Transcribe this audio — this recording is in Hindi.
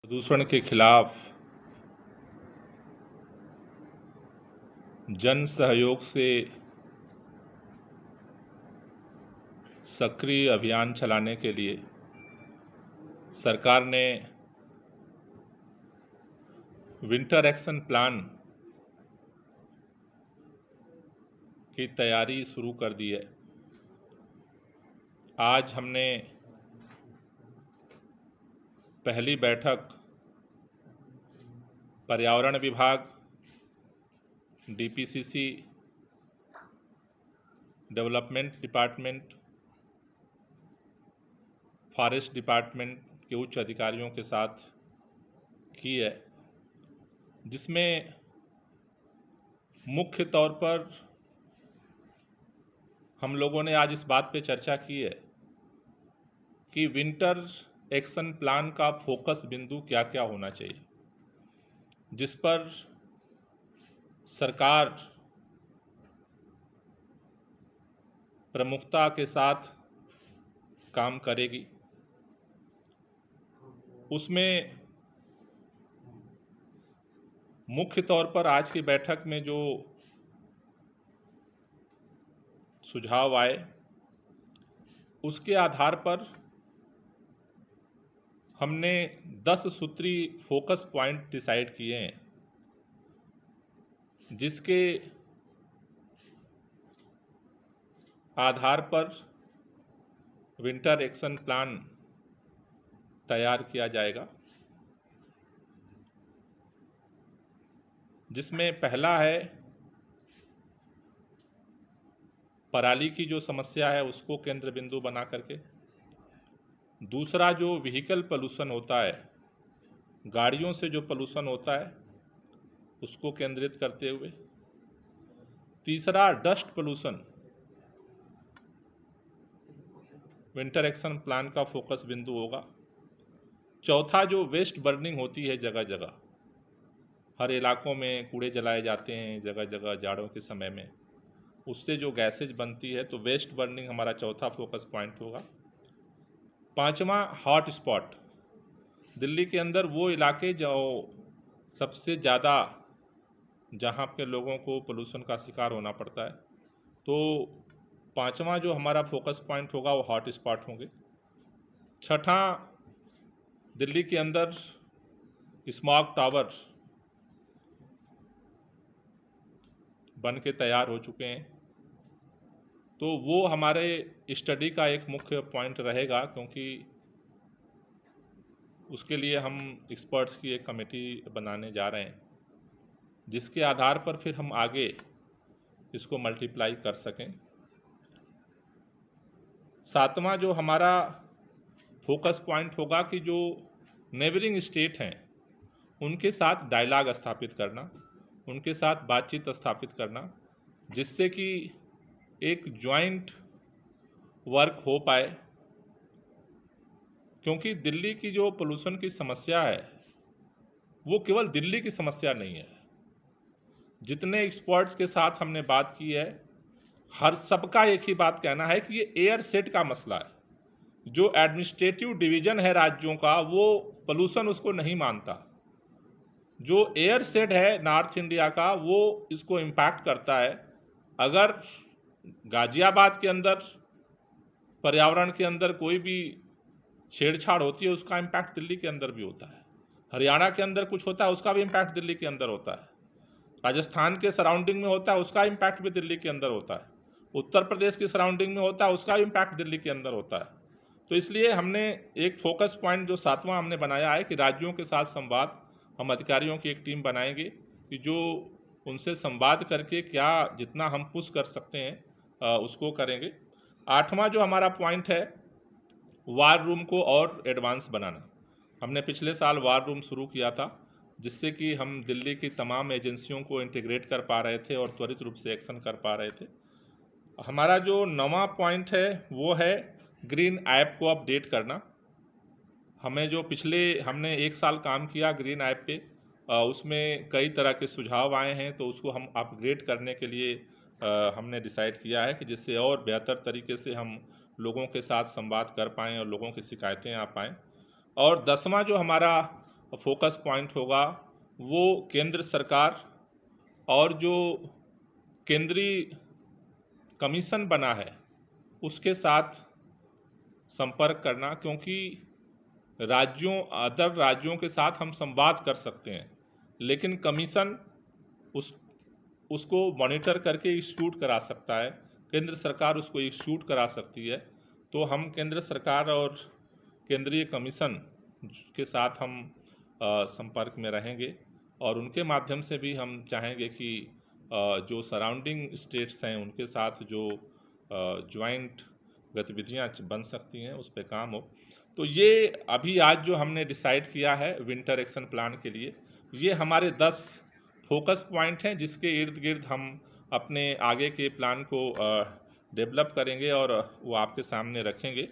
प्रदूषण के खिलाफ जन सहयोग से सक्रिय अभियान चलाने के लिए सरकार ने विंटर एक्शन प्लान की तैयारी शुरू कर दी है। आज हमने पहली बैठक पर्यावरण विभाग, DPCC, development department, forest department के उच्च अधिकारियों के साथ की है, जिसमें मुख्य तौर पर हम लोगों ने आज इस बात पे चर्चा की है कि विंटर एक्शन प्लान का फोकस बिंदु क्या क्या होना चाहिए, जिस पर सरकार प्रमुखता के साथ काम करेगी। उसमें मुख्य तौर पर आज की बैठक में जो सुझाव आए उसके आधार पर हमने 10 सूत्री फोकस पॉइंट डिसाइड किए हैं, जिसके आधार पर विंटर एक्शन प्लान तैयार किया जाएगा, जिसमें पहला है पराली की जो समस्या है उसको केंद्र बिंदु बना करके। दूसरा जो व्हीकल पोल्यूशन होता है, गाड़ियों से जो पोल्यूशन होता है उसको केंद्रित करते हुए। तीसरा dust pollution, winter action plan का फोकस बिंदु होगा। चौथा जो वेस्ट बर्निंग होती है जगह जगह, हर इलाकों में कूड़े जलाए जाते हैं जगह जगह जाड़ों के समय में, उससे जो गैसेज बनती है, तो वेस्ट बर्निंग हमारा चौथा फोकस पॉइंट होगा। पांचवा हॉट स्पॉट, दिल्ली के अंदर वो इलाके जो सबसे ज़्यादा जहाँ के लोगों को पोल्यूशन का शिकार होना पड़ता है, तो पांचवा जो हमारा फोकस पॉइंट होगा वो हॉट स्पॉट होंगे। छठा, दिल्ली के अंदर स्मॉग टावर बन के तैयार हो चुके हैं, तो वो हमारे स्टडी का एक मुख्य पॉइंट रहेगा, क्योंकि उसके लिए हम एक्सपर्ट्स की एक कमेटी बनाने जा रहे हैं, जिसके आधार पर फिर हम आगे इसको मल्टीप्लाई कर सकें। सातवां जो हमारा फोकस पॉइंट होगा कि जो नेबरिंग स्टेट हैं उनके साथ डायलॉग स्थापित करना, उनके साथ बातचीत स्थापित करना, जिससे कि एक जॉइंट वर्क हो पाए। क्योंकि दिल्ली की जो पोल्यूशन की समस्या है वो केवल दिल्ली की समस्या नहीं है। जितने एक्सपर्ट्स के साथ हमने बात की है, हर सबका एक ही बात कहना है कि ये एयर सेट का मसला है। जो एडमिनिस्ट्रेटिव डिवीजन है राज्यों का, वो पोल्यूशन उसको नहीं मानता। जो एयर सेट है नॉर्थ इंडिया का, वो इसको इम्पैक्ट करता है। अगर गाजियाबाद के अंदर पर्यावरण के अंदर कोई भी छेड़छाड़ होती है, उसका इम्पैक्ट दिल्ली के अंदर भी होता है। हरियाणा के अंदर कुछ होता है, उसका भी इम्पैक्ट दिल्ली के अंदर होता है। राजस्थान के सराउंडिंग में होता है, उसका इम्पैक्ट भी दिल्ली के अंदर होता है। उत्तर प्रदेश की सराउंडिंग में होता है, उसका इम्पैक्ट दिल्ली के अंदर होता है। तो इसलिए हमने एक फोकस पॉइंट जो सातवां हमने बनाया है कि राज्यों के साथ संवाद, हम अधिकारियों की एक टीम बनाएंगे कि जो उनसे संवाद करके क्या जितना हम पुश कर सकते हैं उसको करेंगे। आठवां जो हमारा पॉइंट है, वार रूम को और एडवांस बनाना। हमने पिछले साल वार रूम शुरू किया था, जिससे कि हम दिल्ली की तमाम एजेंसियों को इंटीग्रेट कर पा रहे थे और त्वरित रूप से एक्शन कर पा रहे थे। हमारा जो 9वां पॉइंट है वो है ग्रीन ऐप को अपडेट करना। हमें जो हमने 1 साल काम किया ग्रीन ऐप पे, उसमें कई तरह के सुझाव आए हैं, तो उसको हम अपग्रेड करने के लिए हमने डिसाइड किया है कि जिससे और बेहतर तरीके से हम लोगों के साथ संवाद कर पाएँ और लोगों की शिकायतें आ पाएँ। और 10वां जो हमारा फोकस पॉइंट होगा वो केंद्र सरकार और जो केंद्रीय कमीशन बना है उसके साथ संपर्क करना, क्योंकि अदर राज्यों के साथ हम संवाद कर सकते हैं, लेकिन कमीशन उसको मॉनिटर करके इश्यूट करा सकता है, केंद्र सरकार उसको इश्यूट करा सकती है। तो हम केंद्र सरकार और केंद्रीय कमीशन के साथ हम संपर्क में रहेंगे और उनके माध्यम से भी हम चाहेंगे कि जो सराउंडिंग स्टेट्स हैं उनके साथ जो ज्वाइंट गतिविधियां बन सकती हैं उस पर काम हो। तो ये अभी आज जो हमने डिसाइड किया है विंटर एक्शन प्लान के लिए, ये हमारे 10 फोकस पॉइंट हैं जिसके इर्द गिर्द हम अपने आगे के प्लान को डेवलप करेंगे और वो आपके सामने रखेंगे।